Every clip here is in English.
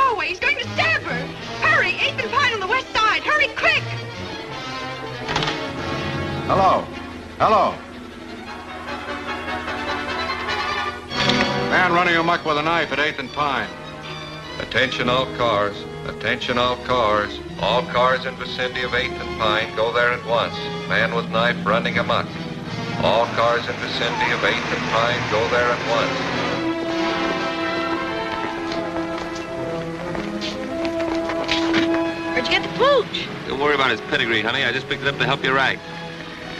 hallway. He's going to stab her. Hurry, 8th and Pine on the west side. Hurry, quick. Hello. Hello. Man running amok with a knife at 8th and Pine. Attention all cars. Attention all cars. All cars in vicinity of 8th and Pine, go there at once. Man with knife running amok. All cars in vicinity of 8th and Pine, go there at once. Where'd you get the pooch? Don't worry about his pedigree, honey. I just picked it up to help you right.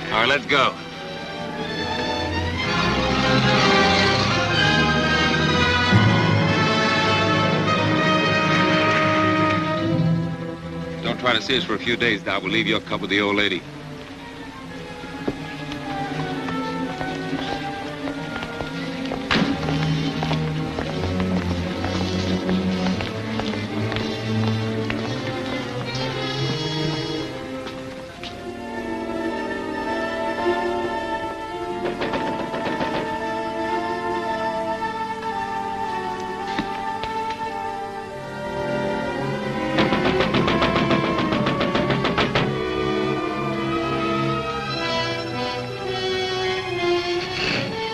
All right, let's go. Don't try to see us for a few days, Doc. We'll leave you a cup with the old lady.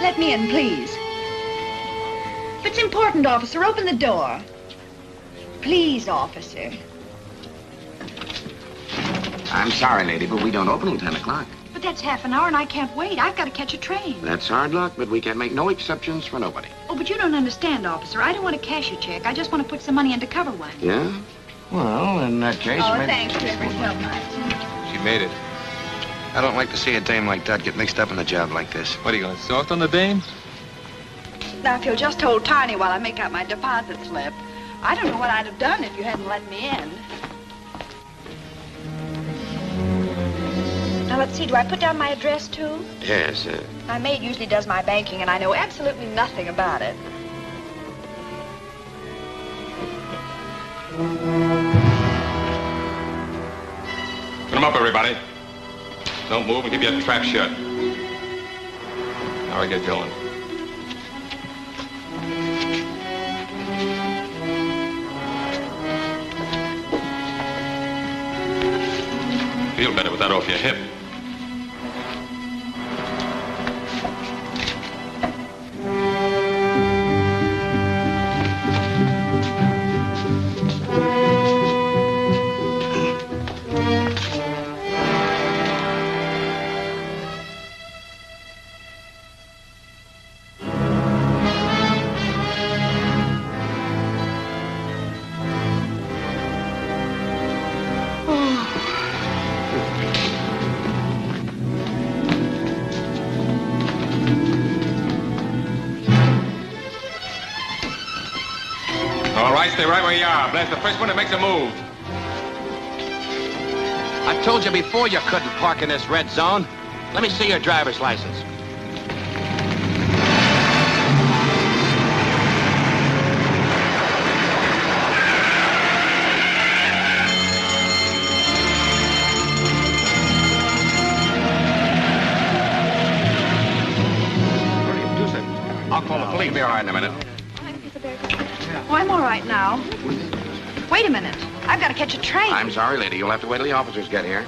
Let me in, please. If it's important, officer, open the door. Please, officer. I'm sorry, lady, but we don't open till 10 o'clock. But that's half an hour and I can't wait. I've got to catch a train. That's hard luck, but we can make no exceptions for nobody. Oh, but you don't understand, officer. I don't want to cash a check. I just want to put some money in to cover one. Yeah? Well, in that case, maybe... thanks you ever so much. She made it. I don't like to see a dame like that get mixed up in a job like this. What, are you going to soft on the dame? Now, if you'll just hold Tiny while I make out my deposit slip. I don't know what I'd have done if you hadn't let me in. Now, let's see. Do I put down my address, too? Yes, My maid usually does my banking, and I know absolutely nothing about it. Put them up, everybody. Don't move and keep your trap shut. Now we get going. Feel better with that off your hip. Stay right where you are. Blast the first one that makes a move. I told you before you couldn't park in this red zone. Let me see your driver's license. I'll call the police. Be all right in a minute. Oh, I'm all right now. Wait a minute. I've got to catch a train. I'm sorry, lady. You'll have to wait till the officers get here.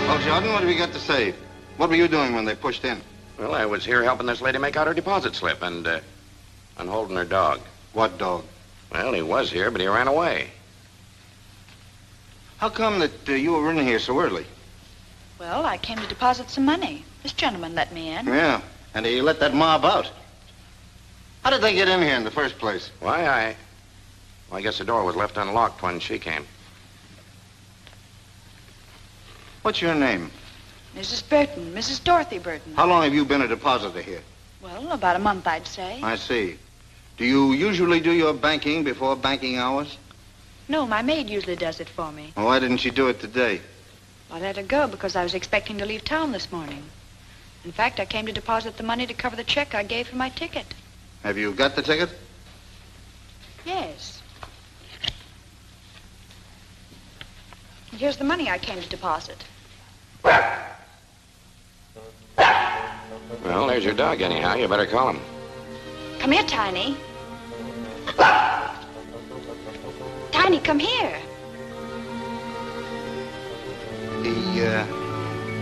Well, Jordan, what have you got to say? What were you doing when they pushed in? Well, I was here helping this lady make out her deposit slip and holding her dog. What dog? Well, he was here, but he ran away. How come that you were in here so early? Well, I came to deposit some money. This gentleman let me in. Yeah, and you let that mob out. How did they get in here in the first place? Why, I guess the door was left unlocked when she came. What's your name? Mrs. Burton, Mrs. Dorothy Burton. How long have you been a depositor here? Well, about a month, I'd say. I see. Do you usually do your banking before banking hours? No, my maid usually does it for me. Well, why didn't she do it today? I let her go because I was expecting to leave town this morning. In fact, I came to deposit the money to cover the check I gave for my ticket. Have you got the ticket? Yes. And here's the money I came to deposit. Well, there's your dog anyhow. You better call him. Come here, Tiny. Tiny, come here.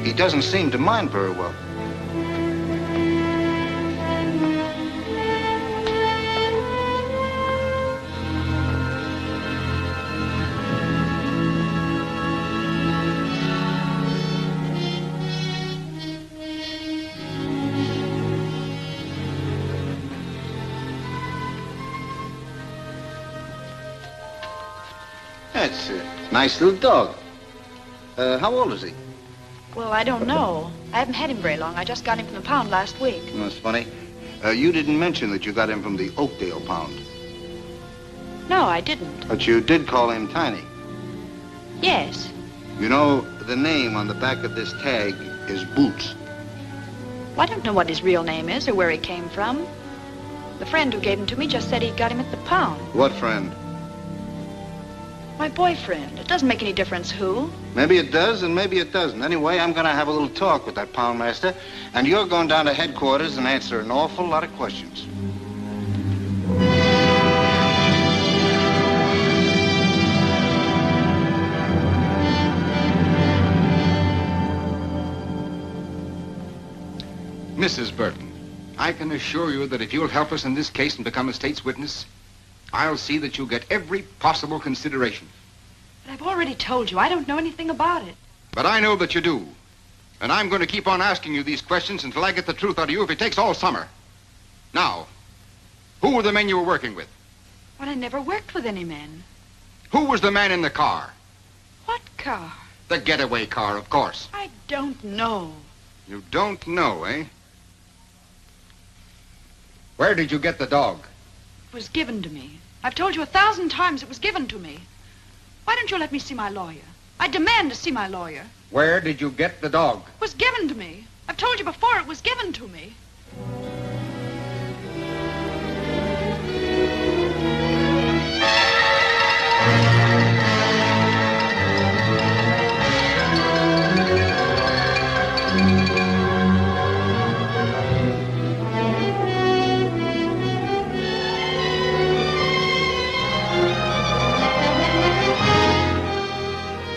He doesn't seem to mind very well. That's a nice little dog. How old is he? Well, I don't know. I haven't had him very long. I just got him from the pound last week. That's funny. You didn't mention that you got him from the Oakdale pound. No, I didn't. But you did call him Tiny. Yes. You know, the name on the back of this tag is Boots. Well, I don't know what his real name is or where he came from. The friend who gave him to me just said he got him at the pound. What friend? My boyfriend. It doesn't make any difference who. Maybe it does and maybe it doesn't. Anyway, I'm going to have a little talk with that poundmaster, and you're going down to headquarters and answer an awful lot of questions. Mrs. Burton, I can assure you that if you'll help us in this case and become a state's witness, I'll see that you get every possible consideration. But I've already told you, I don't know anything about it. But I know that you do. And I'm going to keep on asking you these questions until I get the truth out of you if it takes all summer. Now, who were the men you were working with? Well, I never worked with any men. Who was the man in the car? What car? The getaway car, of course. I don't know. You don't know, eh? Where did you get the dog? It was given to me. I've told you 1,000 times it was given to me. Why don't you let me see my lawyer? I demand to see my lawyer. Where did you get the dog? It was given to me. I've told you before it was given to me.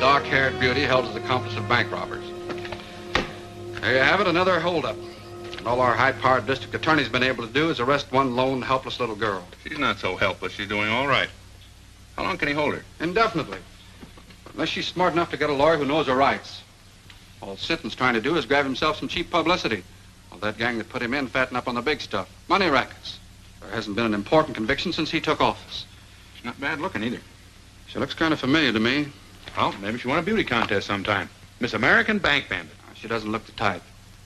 Dark-haired beauty held as accomplice of bank robbers. There you have it, another holdup. All our high-powered district attorney's been able to do is arrest one lone, helpless little girl. She's not so helpless. She's doing all right. How long can he hold her? Indefinitely. Unless she's smart enough to get a lawyer who knows her rights. All Sitton's trying to do is grab himself some cheap publicity. Well, that gang that put him in fatten up on the big stuff. Money rackets. There hasn't been an important conviction since he took office. She's not bad looking either. She looks kind of familiar to me. Well, maybe she won a beauty contest sometime. Miss American Bank Bandit. She doesn't look the type.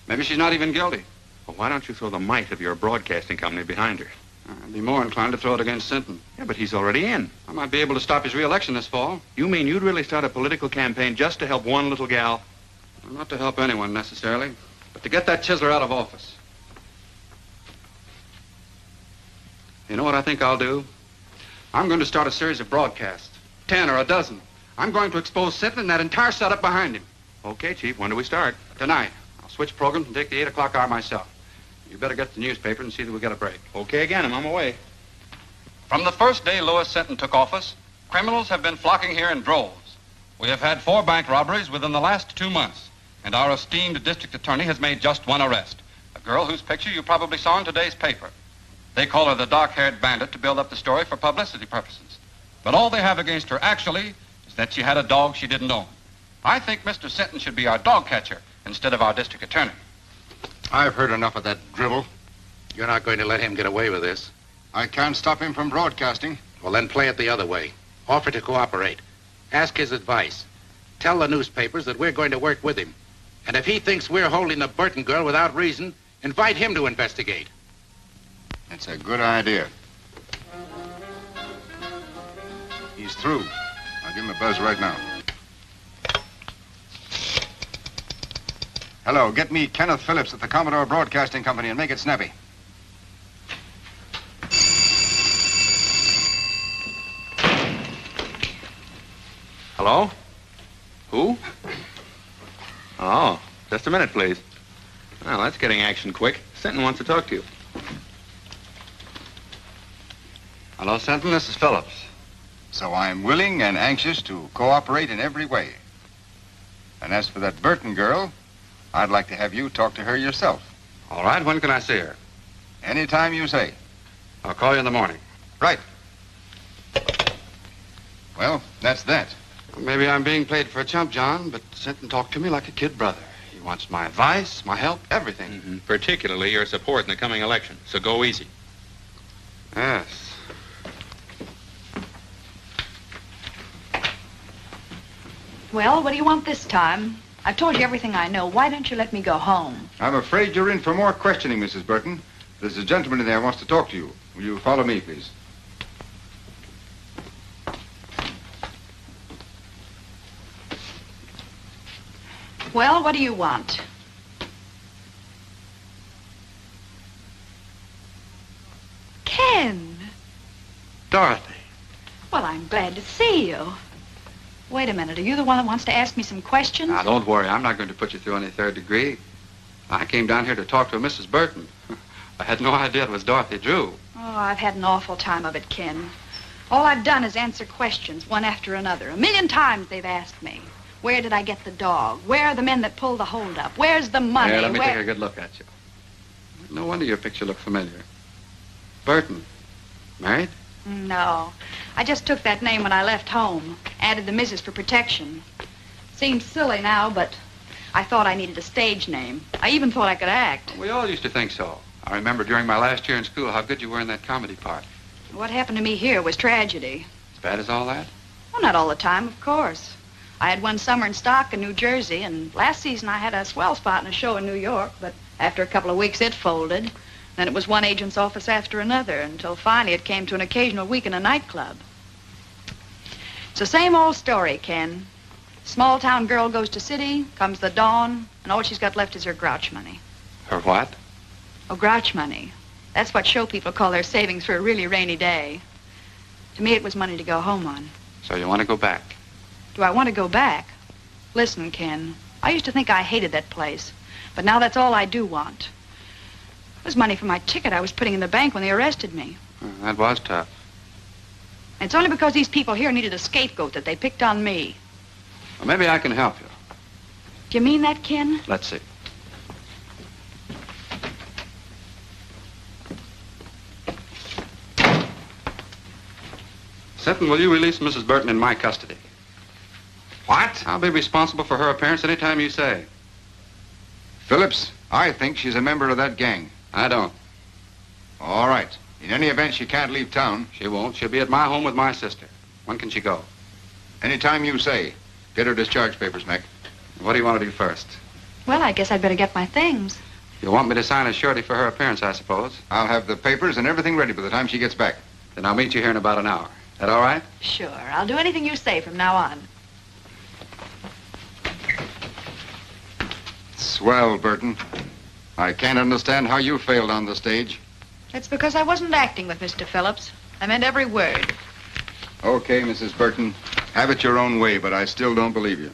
Maybe she's not even guilty. Well, why don't you throw the might of your broadcasting company behind her? I'd be more inclined to throw it against Sinton. Yeah, but he's already in. I might be able to stop his re-election this fall. You mean you'd really start a political campaign just to help one little gal? Well, not to help anyone, necessarily, but to get that chiseler out of office. You know what I think I'll do? I'm going to start a series of broadcasts. 10 or a dozen. I'm going to expose Sinton and that entire setup behind him. Okay, Chief. When do we start? Tonight. I'll switch programs and take the 8 o'clock hour myself. You better get the newspaper and see that we get a break. Okay, again. I'm on my way. From the first day Louis Sinton took office, criminals have been flocking here in droves. We have had 4 bank robberies within the last 2 months, and our esteemed district attorney has made just one arrest, a girl whose picture you probably saw in today's paper. They call her the dark-haired bandit to build up the story for publicity purposes. But all they have against her, actually, is that she had a dog she didn't own. I think Mr. Sinton should be our dog catcher instead of our district attorney. I've heard enough of that drivel. You're not going to let him get away with this. I can't stop him from broadcasting. Well, then play it the other way. Offer to cooperate. Ask his advice. Tell the newspapers that we're going to work with him. And if he thinks we're holding the Burton girl without reason, invite him to investigate. That's a good idea. He's through. I'll give him a buzz right now. Hello, get me Kenneth Phillips at the Commodore Broadcasting Company and make it snappy. Hello? Who? Oh, just a minute, please. Well, that's getting action quick. Senton wants to talk to you. Hello, Senton. This is Phillips. So I'm willing and anxious to cooperate in every way. And as for that Burton girl, I'd like to have you talk to her yourself. All right. When can I see her? Anytime you say. I'll call you in the morning. Right. Well, that's that. Maybe I'm being played for a chump, John, but Senton talked to me like a kid brother. He wants my advice, my help, everything. Mm-hmm. Particularly your support in the coming election. So go easy. Yes. Well, what do you want this time? I've told you everything I know. Why don't you let me go home? I'm afraid you're in for more questioning, Mrs. Burton. There's a gentleman in there who wants to talk to you. Will you follow me, please? Well, what do you want? Ken. Dorothy. Well, I'm glad to see you. Wait a minute. Are you the one that wants to ask me some questions? Now, don't worry. I'm not going to put you through any third degree. I came down here to talk to a Mrs. Burton. I had no idea it was Dorothy Drew. Oh, I've had an awful time of it, Ken. All I've done is answer questions, one after another. 1,000,000 times they've asked me. Where did I get the dog? Where are the men that pulled the holdup? Where's the money? Here, let me take a good look at you. No wonder your picture looked familiar. Burton. Married? No. I just took that name when I left home. Added the Mrs. for protection. Seems silly now, but I thought I needed a stage name. I even thought I could act. We all used to think so. I remember during my last year in school how good you were in that comedy part. What happened to me here was tragedy. As bad as all that? Well, not all the time, of course. I had one summer in stock in New Jersey, and last season I had a swell spot in a show in New York, but after a couple of weeks it folded. Then it was one agent's office after another, until finally it came to an occasional week in a nightclub. It's the same old story, Ken. Small town girl goes to city, comes the dawn, and all she's got left is her grouch money. Her what? Oh, grouch money. That's what show people call their savings for a really rainy day. To me, it was money to go home on. So you want to go back? Do I want to go back? Listen, Ken, I used to think I hated that place, but now that's all I do want. It was money for my ticket I was putting in the bank when they arrested me. That was tough. It's only because these people here needed a scapegoat that they picked on me. Well, maybe I can help you. Do you mean that, Ken? Let's see. Senton, will you release Mrs. Burton in my custody? What? I'll be responsible for her appearance any time you say. Phillips, I think she's a member of that gang. I don't. All right. In any event, she can't leave town. She won't. She'll be at my home with my sister. When can she go? Anytime you say. Get her discharge papers, Mac. What do you want to do first? Well, I guess I'd better get my things. You want me to sign a surety for her appearance, I suppose? I'll have the papers and everything ready by the time she gets back. Then I'll meet you here in about an hour. That all right? Sure. I'll do anything you say from now on. Swell, Burton. I can't understand how you failed on the stage. It's because I wasn't acting with Mr. Phillips. I meant every word. Okay, Mrs. Burton. Have it your own way, but I still don't believe you.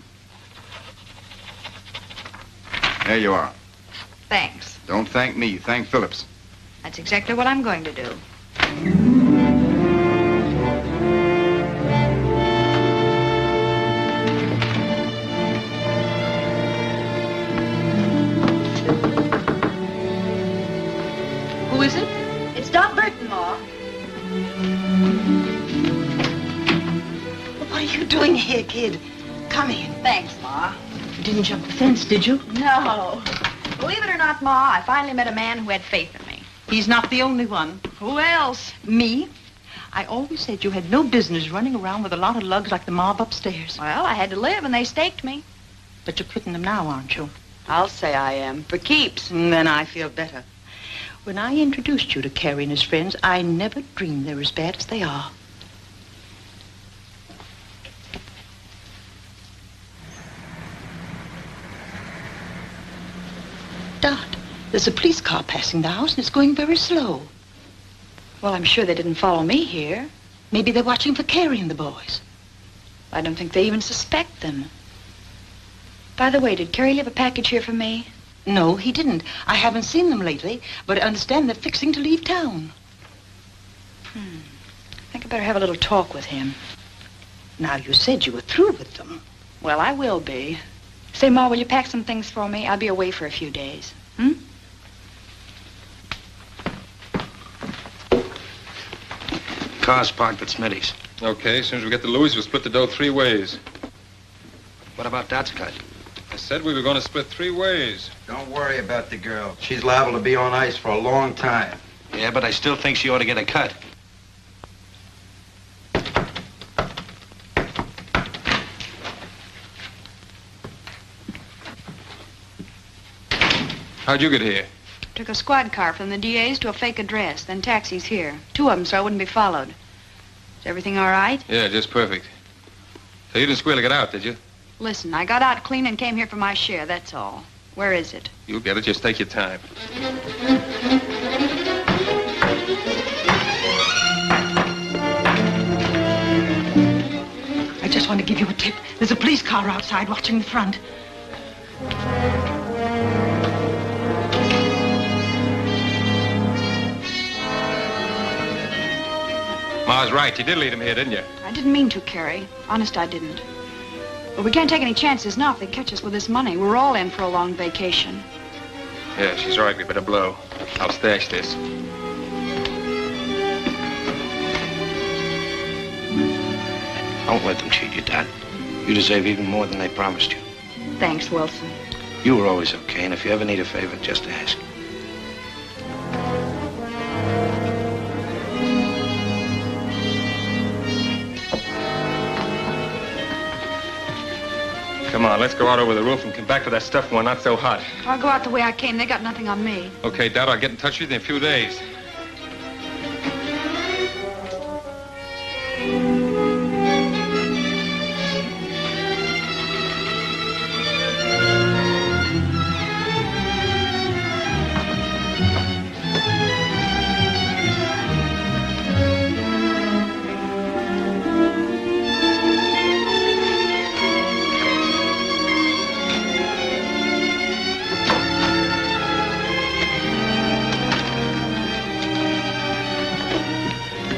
There you are. Thanks. Don't thank me. Thank Phillips. That's exactly what I'm going to do. Who is it? It's Doc Burton, Ma. What are you doing here, kid? Come in. Thanks, Ma. You didn't jump the fence, did you? No. Believe it or not, Ma, I finally met a man who had faith in me. He's not the only one. Who else? Me? I always said you had no business running around with a lot of lugs like the mob upstairs. Well, I had to live, and they staked me. But you're quitting them now, aren't you? I'll say I am, for keeps. Then I feel better. When I introduced you to Carrie and his friends, I never dreamed they're as bad as they are. Dot, there's a police car passing the house, and it's going very slow. Well, I'm sure they didn't follow me here. Maybe they're watching for Carrie and the boys. I don't think they even suspect them. By the way, did Carrie leave a package here for me? No, he didn't. I haven't seen them lately, but I understand they're fixing to leave town. I think I better have a little talk with him. Now, you said you were through with them. Well, I will be. Say, Ma, will you pack some things for me? I'll be away for a few days. Car's parked at Smitty's. Okay, as soon as we get to Louis, we'll split the dough 3 ways. What about Dot's cut? I said we were going to split 3 ways. Don't worry about the girl. She's liable to be on ice for a long time. Yeah, but I still think she ought to get a cut. How'd you get here? Took a squad car from the DA's to a fake address, then taxis here. 2 of them, so I wouldn't be followed. Is everything all right? Yeah, just perfect. So you didn't squeal to get out, did you? Listen, I got out clean and came here for my share, that's all. Where is it? You'll get it. Just take your time. I just want to give you a tip. There's a police car outside watching the front. Ma's right. You did lead him here, didn't you? I didn't mean to, Carrie. Honest, I didn't. But we can't take any chances now if they catch us with this money. We're all in for a long vacation. Yeah, she's right. We better blow. I'll stash this. Don't let them cheat you, Dot. You deserve even more than they promised you. Thanks, Wilson. You were always okay, and if you ever need a favor, just ask. Come on, let's go out over the roof and come back to that stuff when we're not so hot. I'll go out the way I came. They got nothing on me. Okay, Dad, I'll get in touch with you in a few days.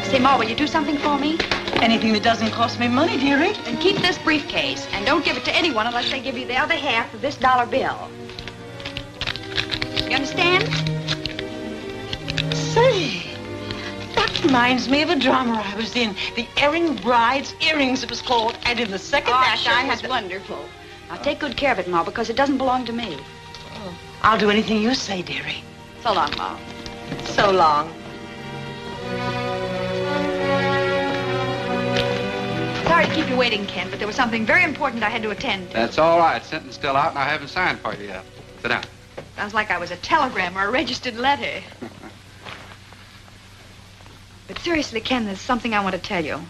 Say, Ma, will you do something for me? Anything that doesn't cost me money, dearie. Then keep this briefcase, and don't give it to anyone unless they give you the other half of this dollar bill. You understand? Say, that reminds me of a drama I was in. The Erring Bride's Earrings, it was called. And in the second act, I had... wonderful. Now, take good care of it, Ma, because it doesn't belong to me. Oh, I'll do anything you say, dearie. So long, Ma. So long. Sorry to keep you waiting, Ken, but there was something very important I had to attend to. That's all right. Sentence still out, and I haven't signed for you yet. Sit down. Sounds like I was a telegram or a registered letter. But seriously, Ken, there's something I want to tell you.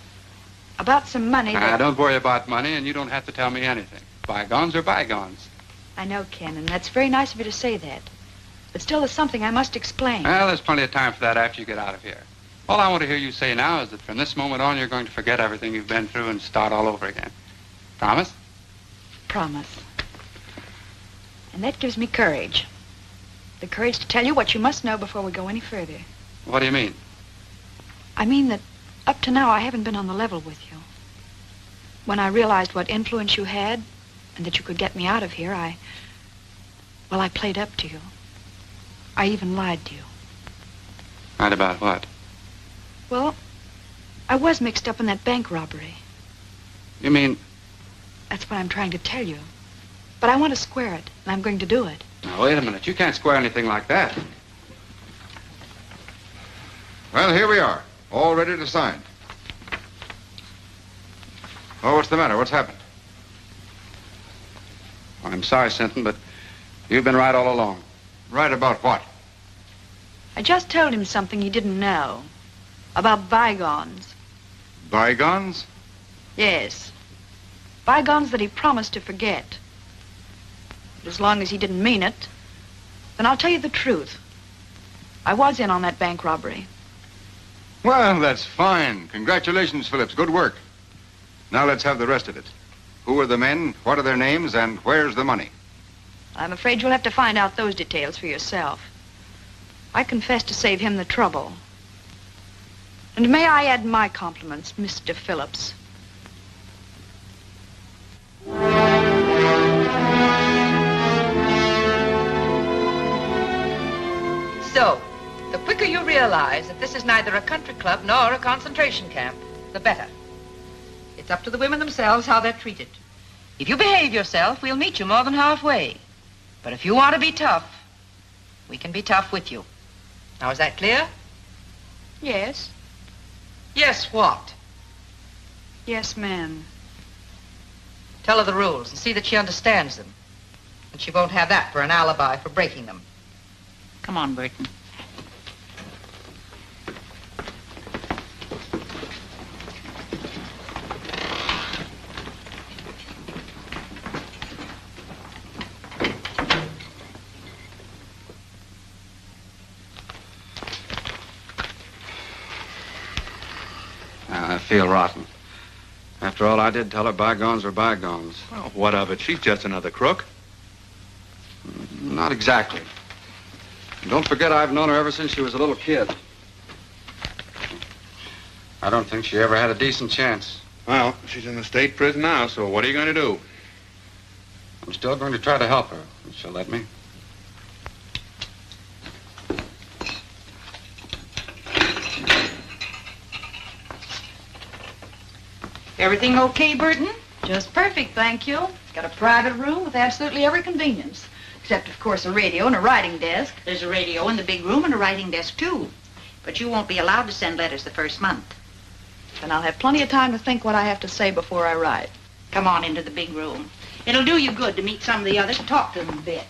About some money that... Don't worry about money, and you don't have to tell me anything. Bygones are bygones. I know, Ken, and that's very nice of you to say that. But still, there's something I must explain. Well, there's plenty of time for that after you get out of here. All I want to hear you say now is that from this moment on, you're going to forget everything you've been through and start all over again. Promise? Promise. And that gives me courage. The courage to tell you what you must know before we go any further. What do you mean? I mean that up to now, I haven't been on the level with you. When I realized what influence you had and that you could get me out of here, I played up to you. I even lied to you. Lied about what? Well, I was mixed up in that bank robbery. You mean... That's what I'm trying to tell you. But I want to square it, and I'm going to do it. Now, wait a minute. You can't square anything like that. Well, here we are, all ready to sign. Oh, what's the matter? What's happened? Well, I'm sorry, Sinton, but you've been right all along. Right about what? I just told him something he didn't know. About bygones. Bygones? Yes. Bygones that he promised to forget. But as long as he didn't mean it, then I'll tell you the truth. I was in on that bank robbery. Well, that's fine. Congratulations, Phillips. Good work. Now let's have the rest of it. Who are the men, what are their names, and where's the money? I'm afraid you'll have to find out those details for yourself. I confess to save him the trouble. And may I add my compliments, Mr. Phillips. So, the quicker you realize that this is neither a country club nor a concentration camp, the better. It's up to the women themselves how they're treated. If you behave yourself, we'll meet you more than halfway. But if you want to be tough, we can be tough with you. Now, is that clear? Yes. Yes, what? Yes, ma'am. Tell her the rules and see that she understands them. And she won't have that for an alibi for breaking them. Come on, Burton. I feel rotten. After all I did, tell her bygones were bygones. Well, what of it? She's just another crook. Not exactly. Don't forget I've known her ever since she was a little kid. I don't think she ever had a decent chance. Well, she's in the state prison now, so what are you going to do? I'm still going to try to help her, if she'll let me. Everything okay, Burton? Just perfect, thank you. Got a private room with absolutely every convenience. Except, of course, a radio and a writing desk. There's a radio in the big room and a writing desk, too. But you won't be allowed to send letters the first month. And I'll have plenty of time to think what I have to say before I write. Come on into the big room. It'll do you good to meet some of the others and talk to them a bit.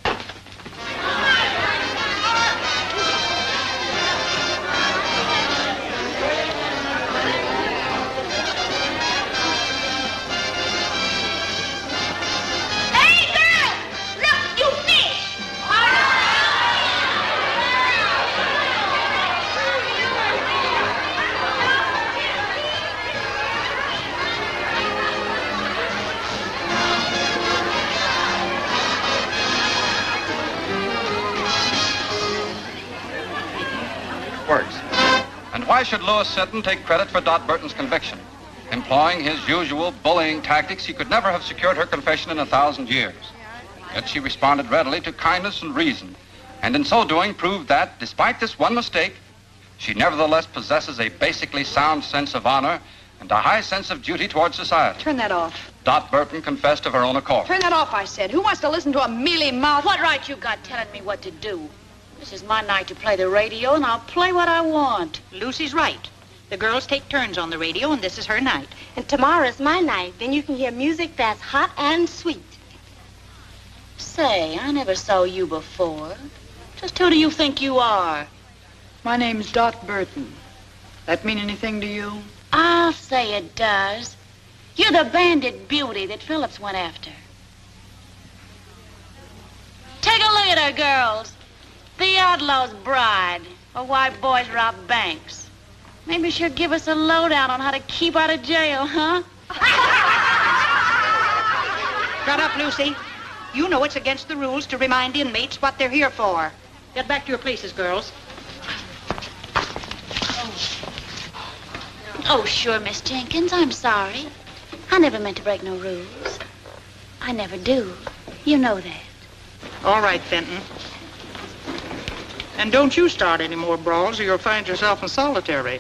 Works. And why should Louis Sinton take credit for Dot Burton's conviction? Employing his usual bullying tactics, he could never have secured her confession in 1,000 years. Yet she responded readily to kindness and reason, and in so doing proved that, despite this one mistake, she nevertheless possesses a basically sound sense of honor and a high sense of duty toward society. Turn that off. Dot Burton confessed of her own accord. Turn that off, I said. Who wants to listen to a mealy-mouthed... What right you got telling me what to do? This is my night to play the radio, and I'll play what I want. Lucy's right. The girls take turns on the radio, and this is her night. And tomorrow's my night. Then you can hear music that's hot and sweet. Say, I never saw you before. Just who do you think you are? My name's Dot Burton. That mean anything to you? I'll say it does. You're the bandit beauty that Phillips went after. Take a look at her, girls. The outlaw's bride, or why boys rob banks. Maybe she'll give us a lowdown on how to keep out of jail, huh? Shut up, Lucy. You know it's against the rules to remind inmates what they're here for. Get back to your places, girls. Oh, sure, Miss Jenkins, I'm sorry. I never meant to break no rules. I never do. You know that. All right, Fenton. And don't you start any more brawls or you'll find yourself in solitary.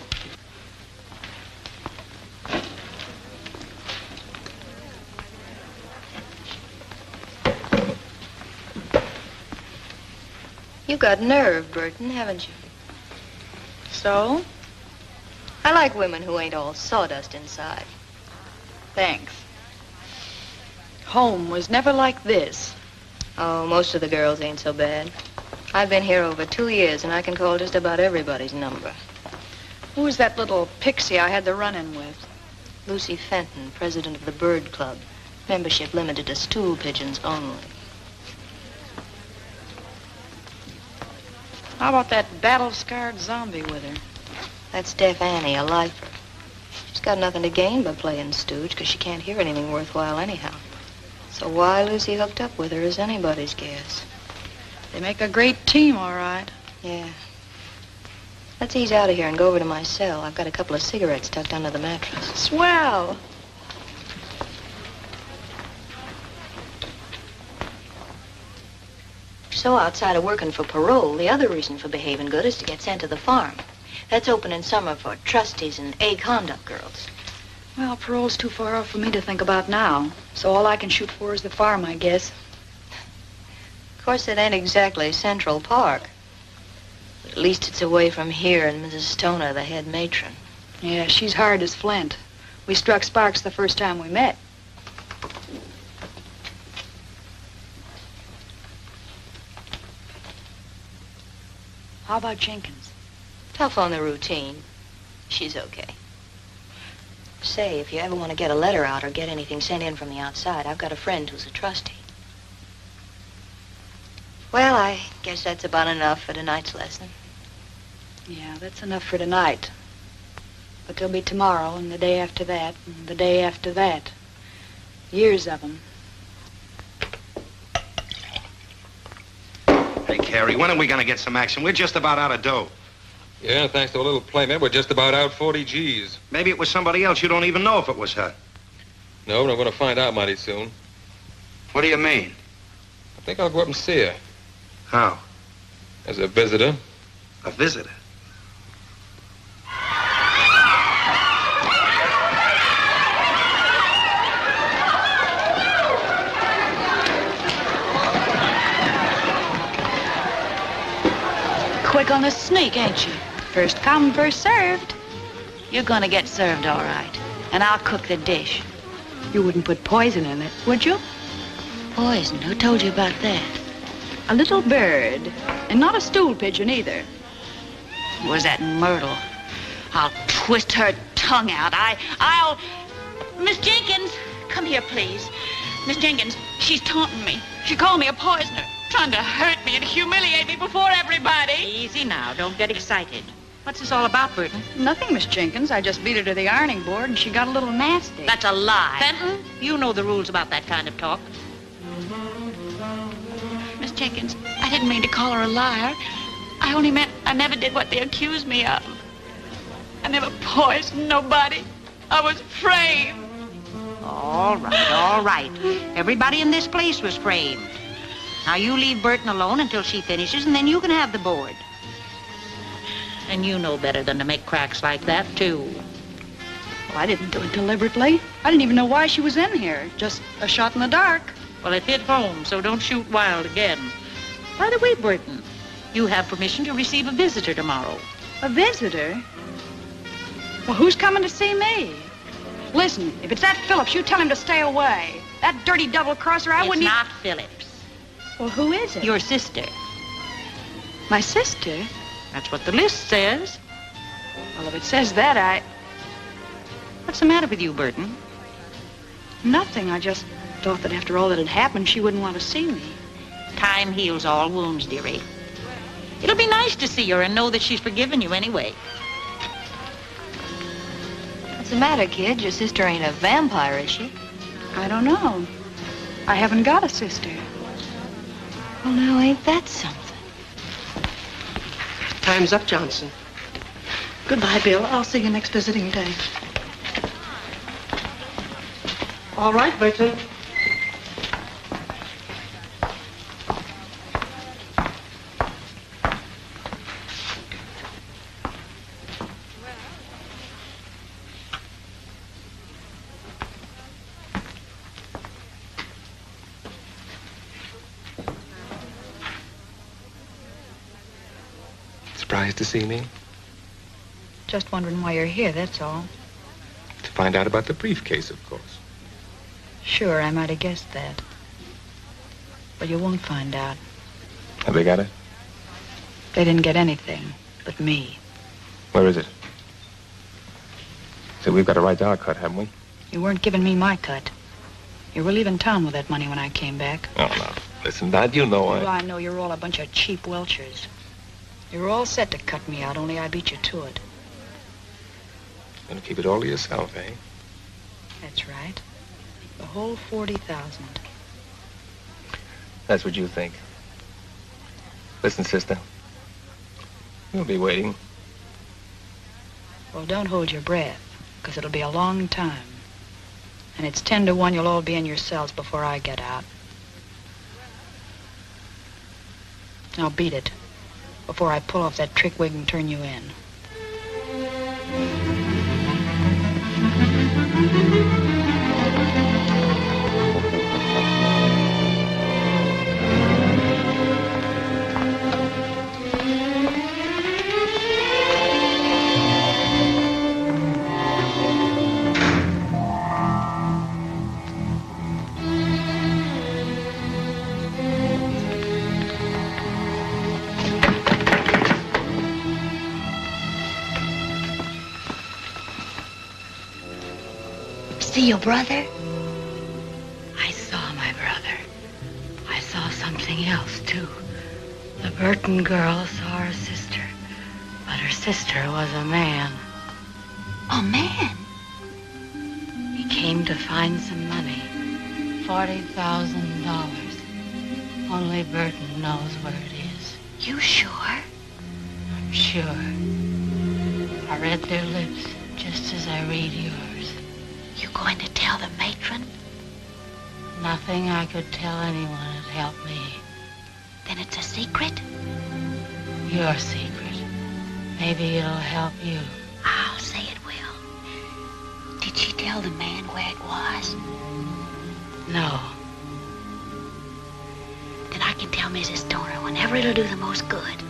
You got nerve, Burton, haven't you? So? I like women who ain't all sawdust inside. Thanks. Home was never like this. Oh, most of the girls ain't so bad. I've been here over 2 years, and I can call just about everybody's number. Who was that little pixie I had the run-in with? Lucy Fenton, president of the Bird Club. Membership limited to stool pigeons only. How about that battle-scarred zombie with her? That's Deaf Annie, a lifer. She's got nothing to gain by playing stooge, because she can't hear anything worthwhile anyhow. So why Lucy hooked up with her is anybody's guess. They make a great team, all right. Yeah. Let's ease out of here and go over to my cell. I've got a couple of cigarettes tucked under the mattress. Swell. So outside of working for parole, the other reason for behaving good is to get sent to the farm. That's open in summer for trustees and A-conduct girls. Well, parole's too far off for me to think about now. So all I can shoot for is the farm, I guess. Of course, it ain't exactly Central Park. But at least it's away from here and Mrs. Stoner, the head matron. Yeah, she's hard as flint. We struck sparks the first time we met. How about Jenkins? Tough on the routine. She's okay. Say, if you ever want to get a letter out or get anything sent in from the outside, I've got a friend who's a trustee. Well, I guess that's about enough for tonight's lesson. Yeah, that's enough for tonight. But there'll be tomorrow and the day after that and the day after that. Years of them. Hey, Carrie, when are we going to get some action? We're just about out of dough. Yeah, thanks to a little playmate, we're just about out 40 G's. Maybe it was somebody else. You don't even know if it was her. No, but I'm going to find out mighty soon. What do you mean? I think I'll go up and see her. How? As a visitor. A visitor? Quick on the sneak, ain't you? First come, first served. You're gonna get served all right. And I'll cook the dish. You wouldn't put poison in it, would you? Poison? Who told you about that? A little bird. And not a stool pigeon either. Was that Myrtle? I'll twist her tongue out. I'll... Miss Jenkins, come here, please. Miss Jenkins, she's taunting me. She called me a poisoner, trying to hurt me and humiliate me before everybody. Easy now. Don't get excited. What's this all about, Burton? Nothing, Miss Jenkins. I just beat her to the ironing board and she got a little nasty. That's a lie. Fenton, you know the rules about that kind of talk. Miss Jenkins, I didn't mean to call her a liar. I only meant I never did what they accused me of. I never poisoned nobody. I was framed. All right, all right. Everybody in this place was framed. Now you leave Burton alone until she finishes, and then you can have the board. And you know better than to make cracks like that, too. Well, I didn't do it deliberately. I didn't even know why she was in here. Just a shot in the dark. Well, it hit home, so don't shoot wild again. By the way, Burton, you have permission to receive a visitor tomorrow. A visitor? Well, who's coming to see me? Listen, if it's that Phillips, you tell him to stay away. That dirty double-crosser, I wouldn't... It's not Phillips. Well, who is it? Your sister. My sister? That's what the list says. Well, if it says that, What's the matter with you, Burton? Nothing. I just thought that after all that had happened, she wouldn't want to see me. Time heals all wounds, dearie. It'll be nice to see her and know that she's forgiven you anyway. What's the matter, kid? Your sister ain't a vampire, is she? I don't know. I haven't got a sister. Well, now, ain't that something? Time's up, Johnson. Goodbye, Bill. I'll see you next visiting day. All right, Burton. Surprised to see me? Just wondering why you're here, that's all. To find out about the briefcase, of course. Sure, I might have guessed that. But you won't find out. Have they got it? They didn't get anything but me. Where is it? So we've got a right to our cut, haven't we? You weren't giving me my cut. You were leaving town with that money when I came back. Oh, no. Listen, Dad, you know Well, I know you're all a bunch of cheap welchers. You were all set to cut me out, only I beat you to it. Gonna keep it all to yourself, eh? That's right. The whole 40,000. That's what you think. Listen, sister. You'll be waiting. Well, don't hold your breath, because it'll be a long time. And it's 10 to 1 you'll all be in your cells before I get out. Now beat it, before I pull off that trick wig and turn you in. See your brother? I saw my brother. I saw something else, too. The Burton girl saw her sister, but her sister was a man. A man? He came to find some money. $40,000. Only Burton knows where it is. You sure? I'm sure. I read their lips just as I read yours. You going to tell the matron? Nothing I could tell anyone would help me. Then it's a secret? Your secret. Maybe it'll help you. I'll say it will. Did she tell the man where it was? No. Then I can tell Mrs. Stoner whenever it'll do the most good.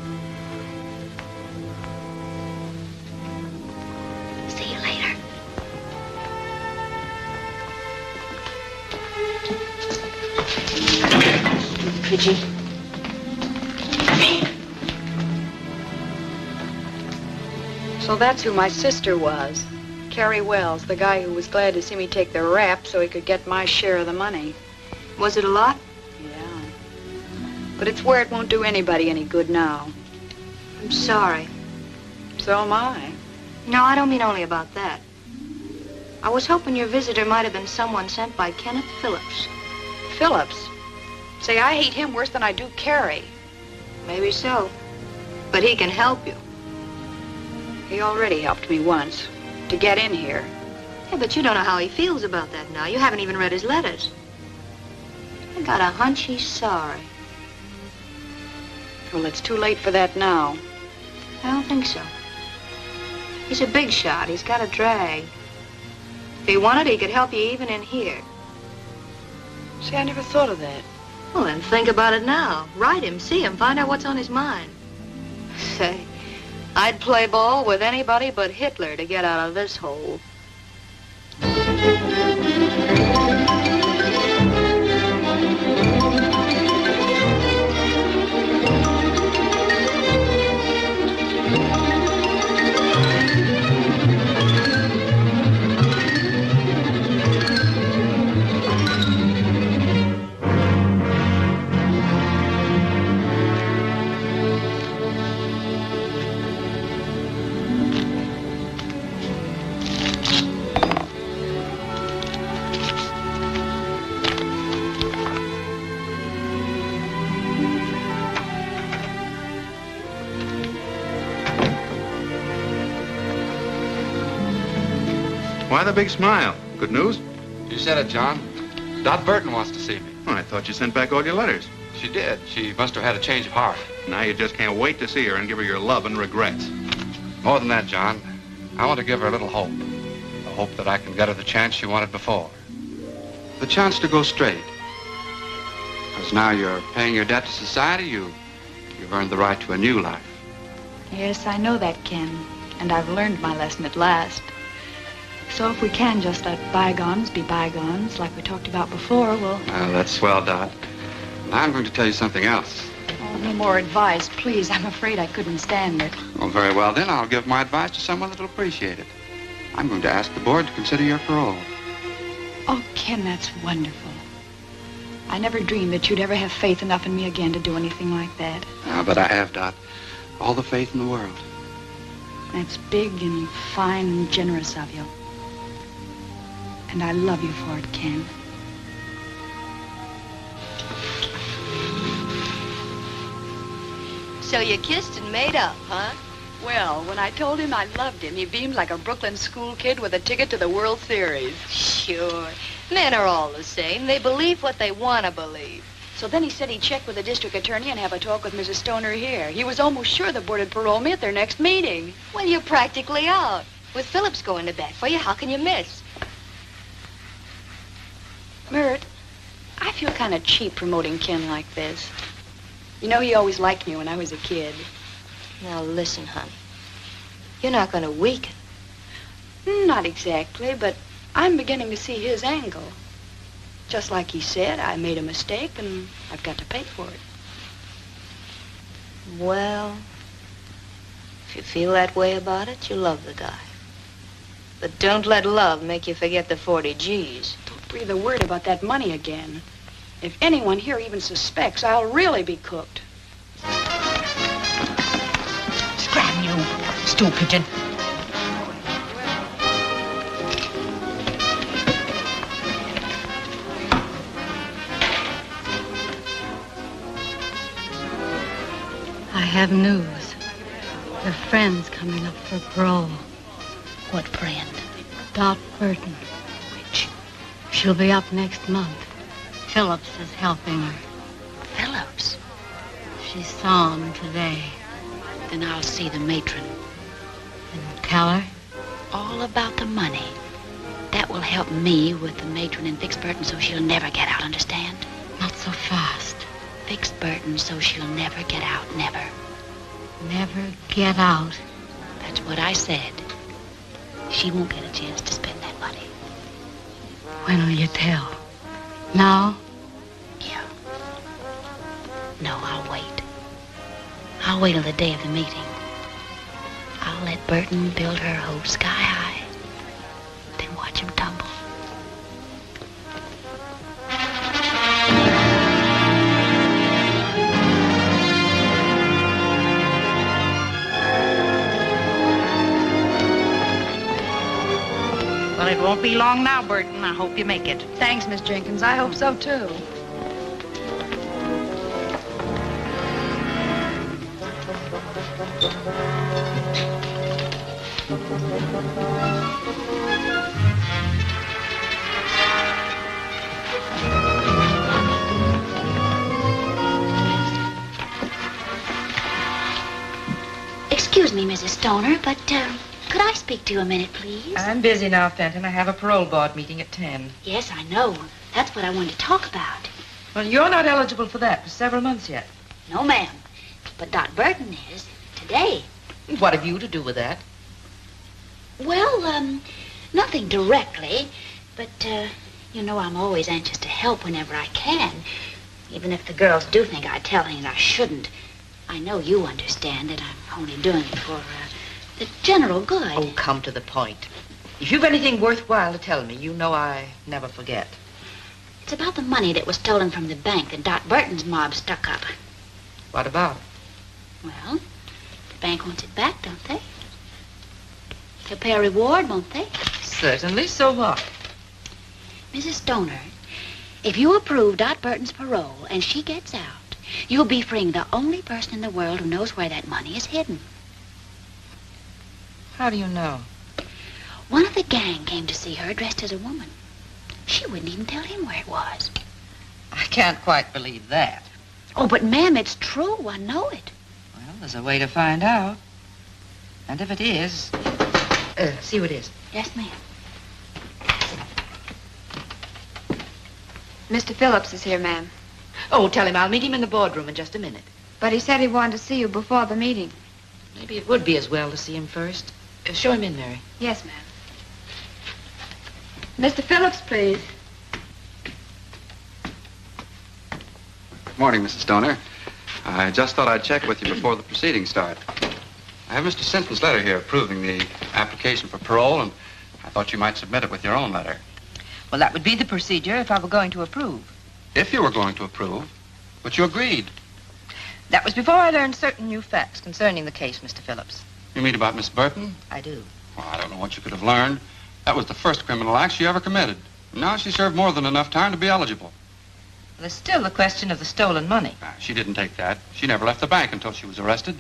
See you later. Pidgey. So that's who my sister was. Carrie Wells, the guy who was glad to see me take the rap so he could get my share of the money. Was it a lot? Yeah. But it's where it won't do anybody any good now. I'm sorry. So am I. No, I don't mean only about that. I was hoping your visitor might have been someone sent by Kenneth Phillips. Phillips? Say, I hate him worse than I do Carrie. Maybe so. But he can help you. He already helped me once, to get in here. Yeah, but you don't know how he feels about that now. You haven't even read his letters. I got a hunch he's sorry. Well, it's too late for that now. I don't think so. He's a big shot. He's got a drag. If he wanted, he could help you even in here. See, I never thought of that. Well, then think about it now. Write him, see him, find out what's on his mind. Say, I'd play ball with anybody but Hitler to get out of this hole. Why the big smile? Good news? You said it, John. Dot Burton wants to see me. Oh, I thought you sent back all your letters. She did. She must have had a change of heart. Now you just can't wait to see her and give her your love and regrets. More than that, John. I want to give her a little hope. A hope that I can get her the chance she wanted before. The chance to go straight. Because now you're paying your debt to society, you've earned the right to a new life. Yes, I know that, Ken. And I've learned my lesson at last. So if we can just let bygones be bygones, like we talked about before, well... Well, that's swell, Dot. Now I'm going to tell you something else. Oh, no more advice, please. I'm afraid I couldn't stand it. Well, very well, then. I'll give my advice to someone that'll appreciate it. I'm going to ask the board to consider your parole. Oh, Ken, that's wonderful. I never dreamed that you'd ever have faith enough in me again to do anything like that. But I have, Dot. All the faith in the world. That's big and fine and generous of you. And I love you for it, Ken. So you kissed and made up, huh? Well, when I told him I loved him, he beamed like a Brooklyn school kid with a ticket to the World Series. Sure. Men are all the same. They believe what they want to believe. So then he said he'd check with the district attorney and have a talk with Mrs. Stoner here. He was almost sure the board would parole me at their next meeting. Well, you're practically out. With Phillips going to bat for you, how can you miss? Mert, I feel kind of cheap promoting Ken like this. You know, he always liked me when I was a kid. Now, listen, honey. You're not going to weaken. Not exactly, but I'm beginning to see his angle. Just like he said, I made a mistake, and I've got to pay for it. Well, if you feel that way about it, you love the guy. But don't let love make you forget the 40 G's. Don't breathe a word about that money again. If anyone here even suspects, I'll really be cooked. Scram, you stool pigeon. I have news. Your friend's coming up for parole. What friend? Dot Burton. Which? She'll be up next month. Phillips is helping her. Phillips? She saw him today. Then I'll see the matron. And tell her? All about the money. That will help me with the matron and fix Burton so she'll never get out, understand? Not so fast. Fix Burton so she'll never get out, never. Never get out. That's what I said. She won't get a chance to spend that money. When will you tell? Now? Yeah. No, I'll wait. I'll wait till the day of the meeting. I'll let Burton build her hope sky high. Then watch him tumble. Well, it won't be long now, Burton. I hope you make it. Thanks, Miss Jenkins. I hope so, too. Excuse me, Mrs. Stoner, but, could I speak to you a minute, please? I'm busy now, Fenton. I have a parole board meeting at 10. Yes, I know. That's what I wanted to talk about. Well, you're not eligible for that for several months yet. No, ma'am. But Dot Burton is today. What have you to do with that? Well, nothing directly. But, you know, I'm always anxious to help whenever I can. Even if the girls do think I tell things I shouldn't. I know you understand that I'm only doing it for, the general good. Oh, come to the point. If you've anything worthwhile to tell me, you know I never forget. It's about the money that was stolen from the bank that Dot Burton's mob stuck up. What about it? Well, the bank wants it back, don't they? They'll pay a reward, won't they? Certainly. So what? Mrs. Stoner, if you approve Dot Burton's parole and she gets out, you'll be freeing the only person in the world who knows where that money is hidden. How do you know? One of the gang came to see her dressed as a woman. She wouldn't even tell him where it was. I can't quite believe that. Oh, but ma'am, it's true. I know it. Well, there's a way to find out. And if it is... see what it is. Yes, ma'am. Mr. Phillips is here, ma'am. Oh, tell him I'll meet him in the boardroom in just a minute. But he said he wanted to see you before the meeting. Maybe it would be as well to see him first. Show him in, Mary. Yes, ma'am. Mr. Phillips, please. Good morning, Mrs. Stoner. I just thought I'd check with you before the proceedings start. I have Mr. Sinton's letter here approving the application for parole, and I thought you might submit it with your own letter. Well, that would be the procedure if I were going to approve. If you were going to approve, but you agreed. That was before I learned certain new facts concerning the case, Mr. Phillips. You mean about Miss Burton? I do. Well, I don't know what you could have learned. That was the first criminal act she ever committed. Now she served more than enough time to be eligible. There's still the question of the stolen money. She didn't take that. She never left the bank until she was arrested.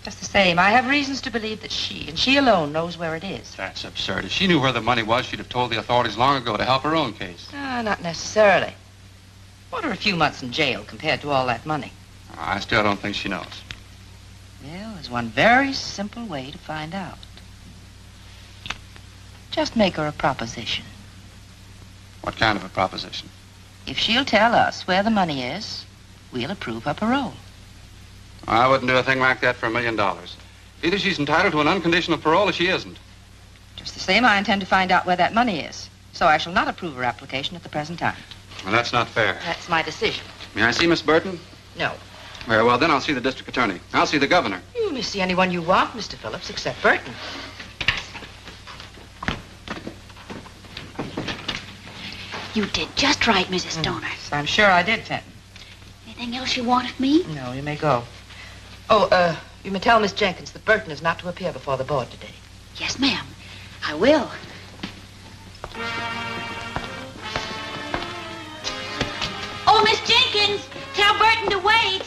Just the same, I have reasons to believe that she, and she alone, knows where it is. That's absurd. If she knew where the money was, she'd have told the authorities long ago to help her own case. Not necessarily. What are a few months in jail compared to all that money? I still don't think she knows. Well, there's one very simple way to find out. Just make her a proposition. What kind of a proposition? If she'll tell us where the money is, we'll approve her parole. I wouldn't do a thing like that for $1 million. Either she's entitled to an unconditional parole or she isn't. Just the same, I intend to find out where that money is. So I shall not approve her application at the present time. Well, that's not fair. That's my decision. May I see Miss Burton? No. Very well, then I'll see the district attorney. I'll see the governor. You may see anyone you want, Mr. Phillips, except Burton. You did just right, Mrs. Stoner. I'm sure I did, Fenton. Anything else you want of me? No, you may go. Oh, you may tell Miss Jenkins that Burton is not to appear before the board today. Yes, ma'am. I will. Oh, Miss Jenkins, tell Burton to wait.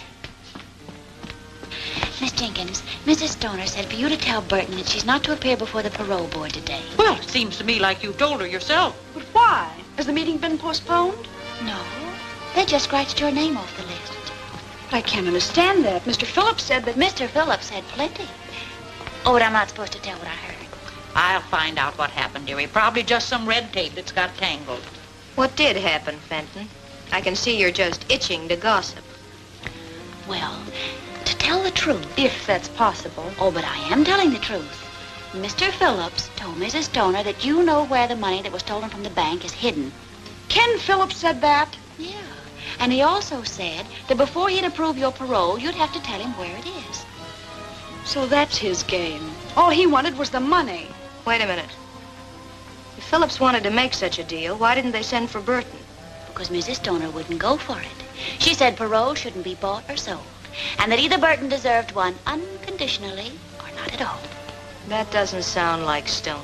Miss Jenkins, Mrs. Stoner said for you to tell Burton that she's not to appear before the parole board today. Well, it seems to me like you told her yourself. But why? Has the meeting been postponed? No. They just scratched your name off the list. But I can't understand that. Mr. Phillips said that... Mr. Phillips said plenty. Oh, but I'm not supposed to tell what I heard. I'll find out what happened, dearie. Probably just some red tape that's got tangled. What did happen, Fenton? I can see you're just itching to gossip. Well, to tell the truth... If that's possible. Oh, but I am telling the truth. Mr. Phillips told Mrs. Stoner that you know where the money that was stolen from the bank is hidden. Ken Phillips said that? Yeah. And he also said that before he'd approve your parole, you'd have to tell him where it is. So that's his game. All he wanted was the money. Wait a minute. If Phillips wanted to make such a deal, why didn't they send for Burton? Because Mrs. Stoner wouldn't go for it. She said parole shouldn't be bought or sold, and that either Burton deserved one unconditionally or not at all. That doesn't sound like Stoner.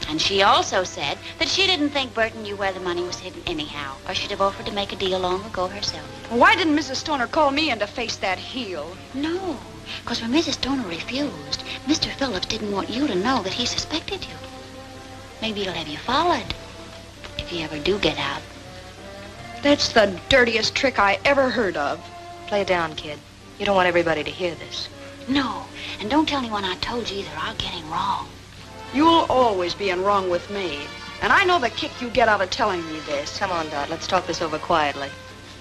And she also said that she didn't think Burton knew where the money was hidden anyhow, or she'd have offered to make a deal long ago herself. Why didn't Mrs. Stoner call me in to face that heel? No, because when Mrs. Stoner refused, Mr. Phillips didn't want you to know that he suspected you. Maybe he'll have you followed, if you ever do get out. That's the dirtiest trick I ever heard of. Play it down, kid. You don't want everybody to hear this. No, and don't tell anyone I told you either. I'll get him wrong. You'll always be in wrong with me. And I know the kick you get out of telling me this. Come on, Dot. Let's talk this over quietly.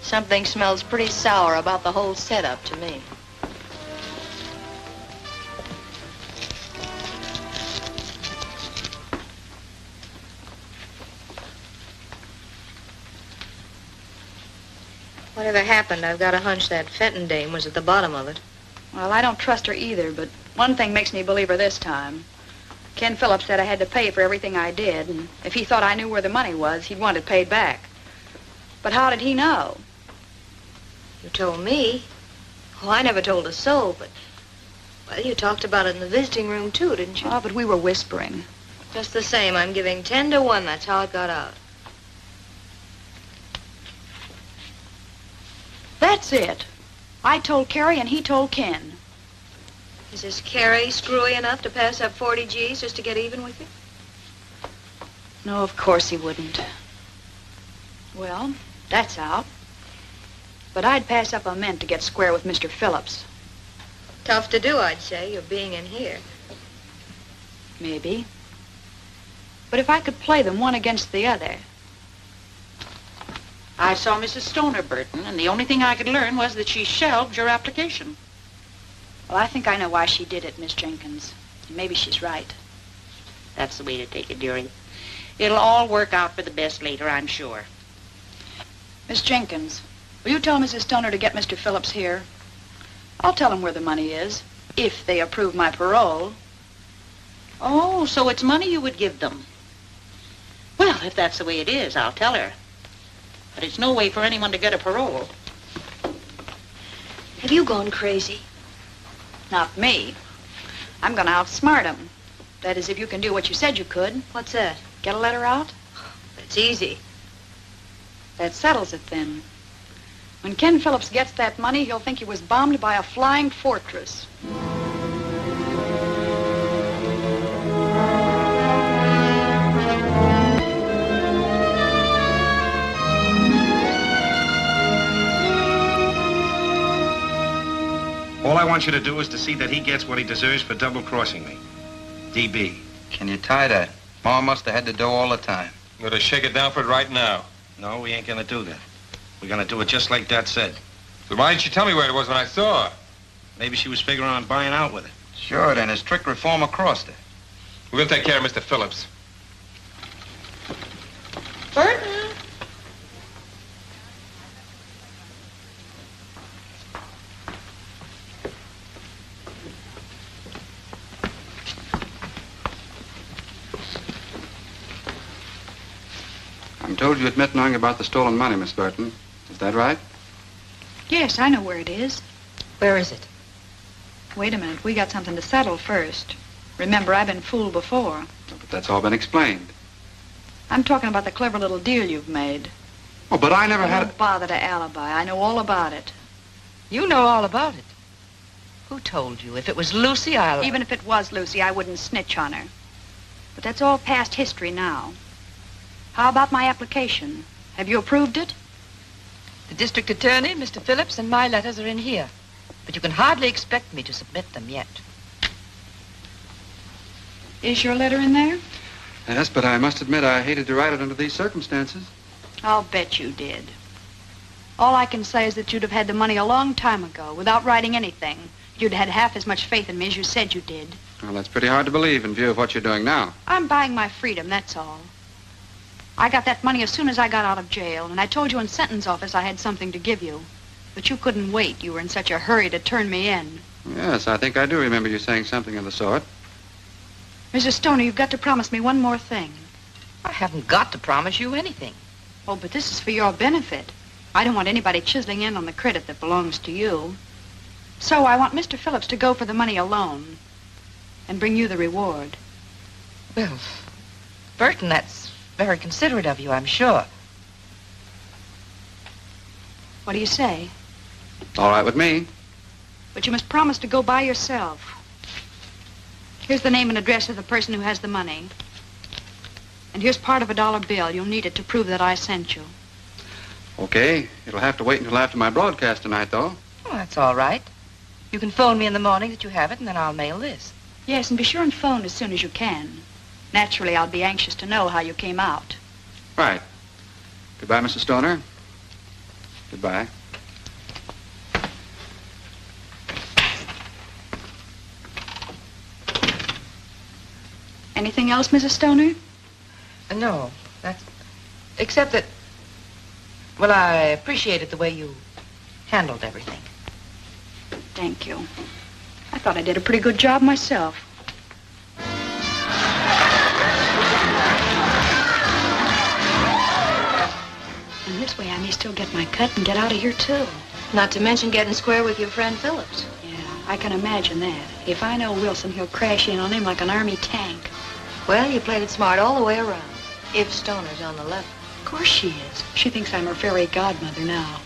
Something smells pretty sour about the whole setup to me. Whatever happened, I've got a hunch that Fenton dame was at the bottom of it. Well, I don't trust her either, but one thing makes me believe her this time. Ken Phillips said I had to pay for everything I did, and if he thought I knew where the money was, he'd want it paid back. But how did he know? You told me. Oh, I never told a soul, but... Well, you talked about it in the visiting room, too, didn't you? Oh, but we were whispering. Just the same, I'm giving 10 to 1. That's how it got out. That's it. I told Carrie and he told Ken. Is this Carrie screwy enough to pass up 40 G's just to get even with you? No, of course he wouldn't. Well, that's out. But I'd pass up a mint to get square with Mr. Phillips. Tough to do, I'd say, your being in here. Maybe. But if I could play them one against the other... I saw Mrs. Stoner, Burton, and the only thing I could learn was that she shelved your application. Well, I think I know why she did it, Miss Jenkins. Maybe she's right. That's the way to take it, dearie. It'll all work out for the best later, I'm sure. Miss Jenkins, will you tell Mrs. Stoner to get Mr. Phillips here? I'll tell him where the money is, if they approve my parole. Oh, so it's money you would give them. Well, if that's the way it is, I'll tell her. But it's no way for anyone to get a parole. Have you gone crazy? Not me. I'm going to outsmart him. That is, if you can do what you said you could. What's that? Get a letter out? That's easy. That settles it, then. When Ken Phillips gets that money, he'll think he was bombed by a flying fortress. All I want you to do is to see that he gets what he deserves for double-crossing me. DB. Can you tie that? Ma must have had the dough all the time. We're gonna shake it down for it right now. No, we ain't gonna do that. We're gonna do it just like Dad said. So why didn't you tell me where it was when I saw her? Maybe she was figuring on buying out with it. Sure, then his trick reformer crossed her. We're gonna take care of Mr. Phillips. Burton! I'm told you admit knowing about the stolen money, Miss Burton. Is that right? Yes, I know where it is. Where is it? Wait a minute. We got something to settle first. Remember, I've been fooled before. But that's all been explained. I'm talking about the clever little deal you've made. Oh, but I never had Don't bother to alibi. I know all about it. You know all about it. Who told you? If it was Lucy, Even if it was Lucy, I wouldn't snitch on her. But that's all past history now. How about my application? Have you approved it? The district attorney, Mr. Phillips, and my letters are in here. But you can hardly expect me to submit them yet. Is your letter in there? Yes, but I must admit I hated to write it under these circumstances. I'll bet you did. All I can say is that you'd have had the money a long time ago without writing anything. You'd had half as much faith in me as you said you did. Well, that's pretty hard to believe in view of what you're doing now. I'm buying my freedom, that's all. I got that money as soon as I got out of jail, and I told you in sentence office I had something to give you. But you couldn't wait. You were in such a hurry to turn me in. Yes, I think I do remember you saying something of the sort. Mrs. Stoner, you've got to promise me one more thing. I haven't got to promise you anything. Oh, but this is for your benefit. I don't want anybody chiseling in on the credit that belongs to you. So I want Mr. Phillips to go for the money alone and bring you the reward. Well, Burton, that's very considerate of you, I'm sure. What do you say? All right with me. But you must promise to go by yourself. Here's the name and address of the person who has the money. And here's part of $1 bill. You'll need it to prove that I sent you. Okay. It'll have to wait until after my broadcast tonight, though. Well, that's all right. You can phone me in the morning that you have it, and then I'll mail this. Yes, and be sure and phone as soon as you can. Naturally, I'll be anxious to know how you came out. Right. Goodbye, Mrs. Stoner. Goodbye. Anything else, Mrs. Stoner? No, that's... Except that... Well, I appreciated the way you handled everything. Thank you. I thought I did a pretty good job myself. And this way I may still get my cut and get out of here, too. Not to mention getting square with your friend Phillips. Yeah, I can imagine that. If I know Wilson, he'll crash in on him like an army tank. Well, you played it smart all the way around. If Stoner's on the level. Of course she is. She thinks I'm her fairy godmother now.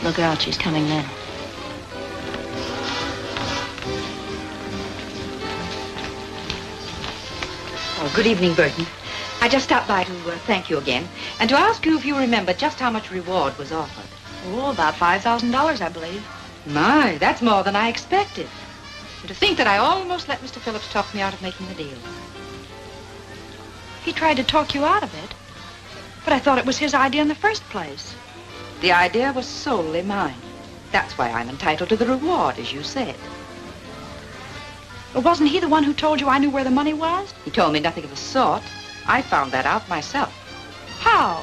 Look out, she's coming now. Oh, good evening, Burton. I just stopped by to thank you again, and to ask you if you remember just how much reward was offered. Oh, about $5,000, I believe. My, that's more than I expected. And to think that I almost let Mr. Phillips talk me out of making the deal. He tried to talk you out of it, but I thought it was his idea in the first place. The idea was solely mine. That's why I'm entitled to the reward, as you said. But wasn't he the one who told you I knew where the money was? He told me nothing of the sort. I found that out myself. How?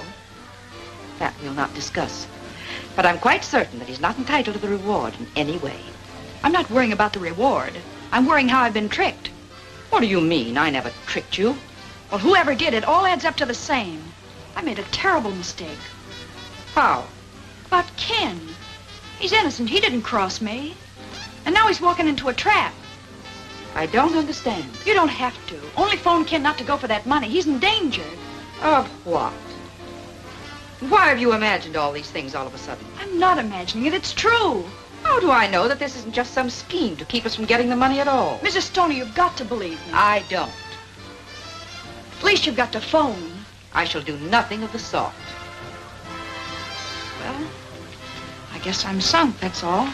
That we'll not discuss. But I'm quite certain that he's not entitled to the reward in any way. I'm not worrying about the reward. I'm worrying how I've been tricked. What do you mean? I never tricked you. Well, whoever did it all adds up to the same. I made a terrible mistake. How? About Ken. He's innocent. He didn't cross me. And now he's walking into a trap. I don't understand. You don't have to. Only phone Ken not to go for that money. He's in danger. Of what? Why have you imagined all these things all of a sudden? I'm not imagining it. It's true. How do I know that this isn't just some scheme to keep us from getting the money at all? Mrs. Stoney, you've got to believe me. I don't. At least you've got to phone. I shall do nothing of the sort. Well, I guess I'm sunk, that's all.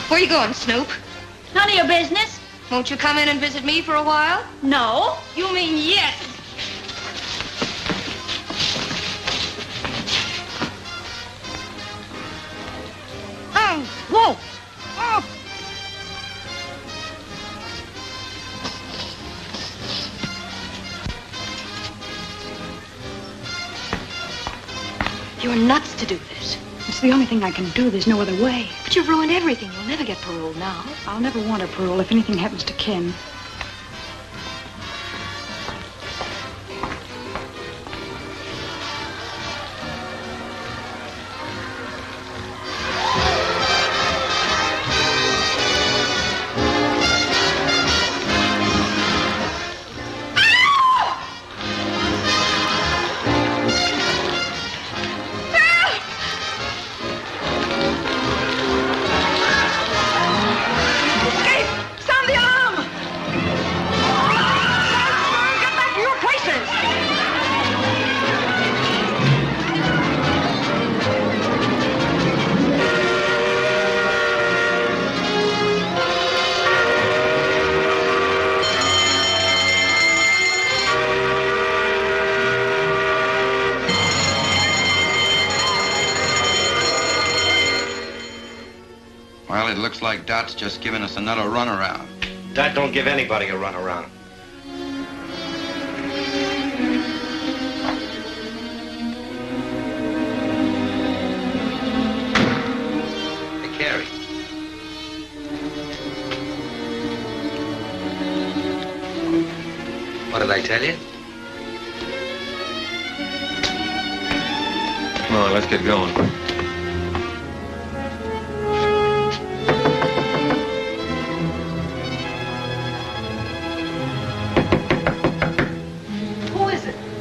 Where you going, Snoop? None of your business. Won't you come in and visit me for a while? No. You mean yes? Whoa! Oh. You're nuts to do this. It's the only thing I can do. There's no other way. But you've ruined everything. You'll never get parole now. I'll never want a parole if anything happens to Ken. Well, it looks like Dot's just giving us another runaround. Dot don't give anybody a runaround. Hey, Carrie. What did I tell you? Come on, let's get going.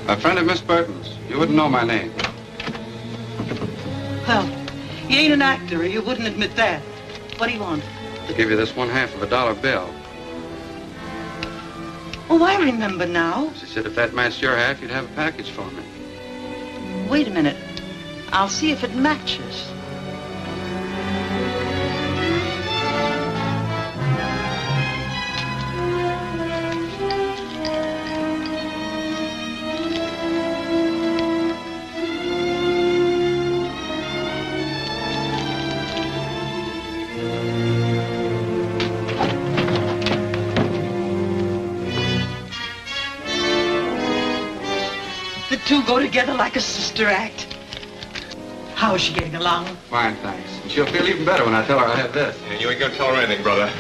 A friend of Miss Burton's. You wouldn't know my name. Well, he ain't an actor, or you wouldn't admit that. What do you want? I'll give you this 1/2 of a dollar bill. Oh, I remember now. She said if that matched your half, you'd have a package for me. Wait a minute. I'll see if it matches. The two go together like a sister act. How is she getting along? Fine, thanks. And she'll feel even better when I tell her I have this. And you ain't gonna tell her anything, brother.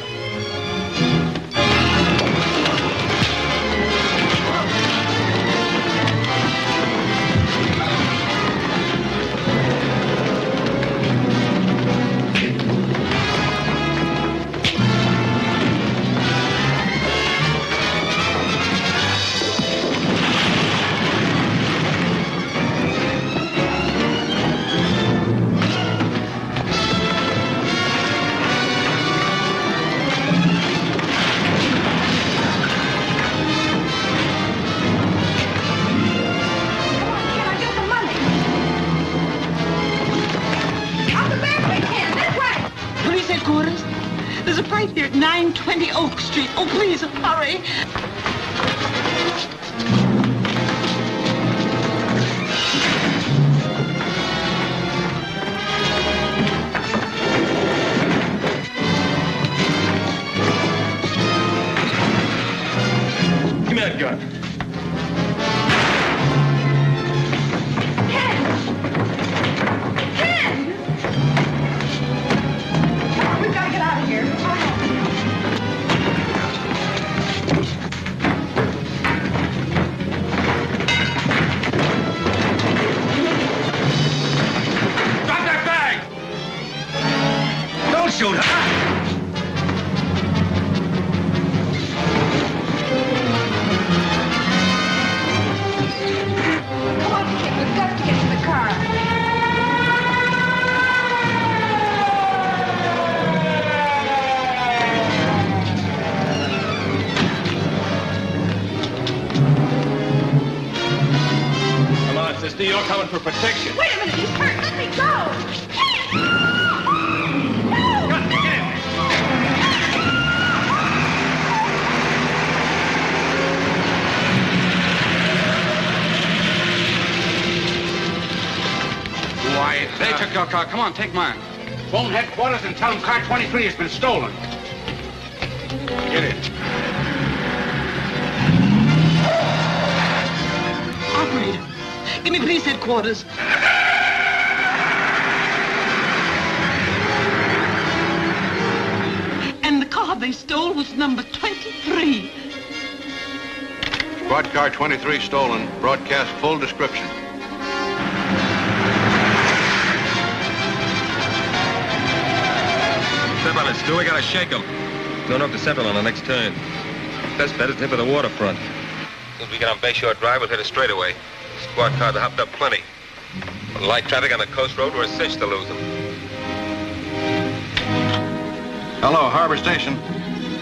There's a fight here at 920 Oak Street. Oh, please, hurry. Give me that gun. Ken! shoot her. Come on, kid. We've got to get in the car. Come on, sister. You're coming for protection. Wait a minute. He's hurt. Let me go. Why, They took your car. Come on, take mine. Phone headquarters and tell them car 23 has been stolen. Get it. Operator, give me police headquarters. And the car they stole was number 23. Squad car 23 stolen. Broadcast full description. Step on it, Stu. We gotta shake him. Going up to Central on the next turn. Best bet is tip of the waterfront. As soon as we get on Bayshore Drive, we'll hit it straight away. Squad cars are hopped up plenty. With light traffic on the coast road, we're a cinch to lose them. Hello, Harbor Station.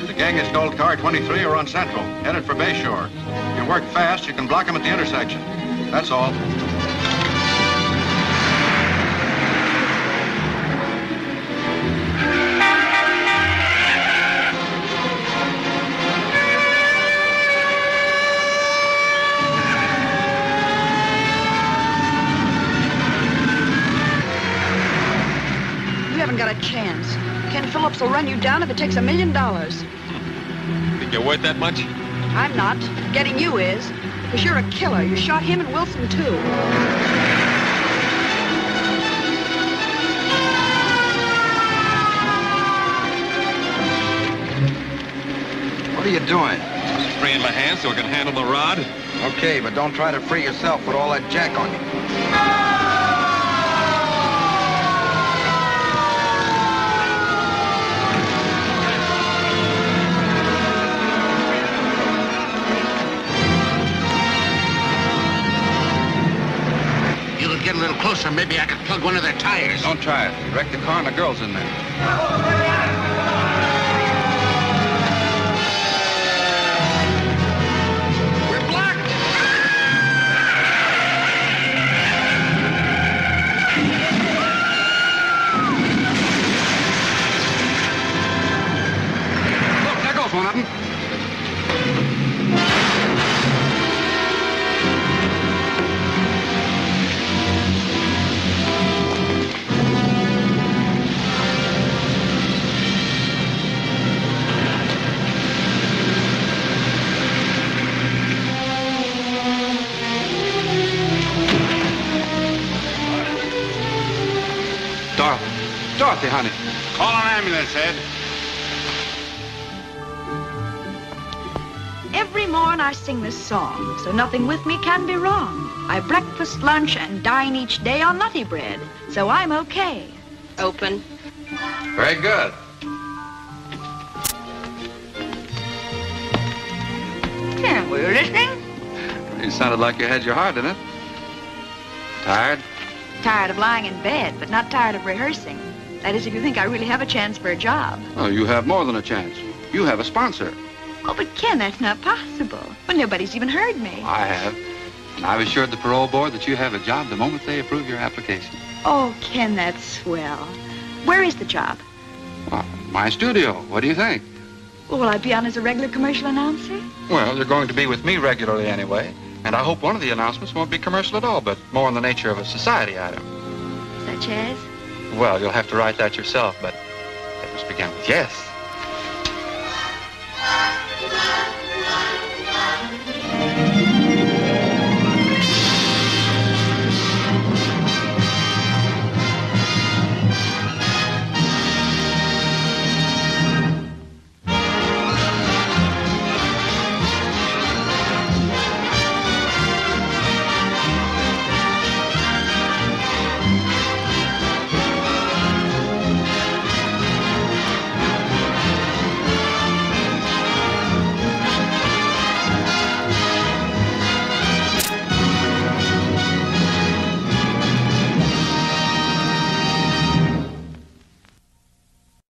The gang that stole car 23 are on Central, headed for Bayshore. If you work fast, you can block them at the intersection. That's all. You haven't got a chance. Ken Phillips will run you down if it takes $1 million. Think you're worth that much? I'm not. Getting you is. Because you're a killer. You shot him and Wilson, too. What are you doing? Just freeing my hands so I can handle the rod. Okay, but don't try to free yourself with all that jack on you. You could get a little closer. Maybe I could plug one of their tires. Don't try it. You wrecked the car and the girl's in there. Look, there goes one of them. Dorothy, honey. Call an ambulance, Ed. Every morn I sing this song, so nothing with me can be wrong. I breakfast, lunch, and dine each day on nutty bread, so I'm okay. Open. Very good. Ken, were you listening? You sounded like you had your heart in it. Tired? Tired of lying in bed, but not tired of rehearsing. That is, if you think I really have a chance for a job. Oh, you have more than a chance. You have a sponsor. Oh, but Ken, that's not possible. Well, nobody's even heard me. I have. And I've assured the parole board that you have a job the moment they approve your application. Oh, Ken, that's swell. Where is the job? Well, my studio. What do you think? Well, will I be on as a regular commercial announcer? Well, you're going to be with me regularly anyway. And I hope one of the announcements won't be commercial at all, but more in the nature of a society item. Such as? Well, you'll have to write that yourself, but it must begin with yes.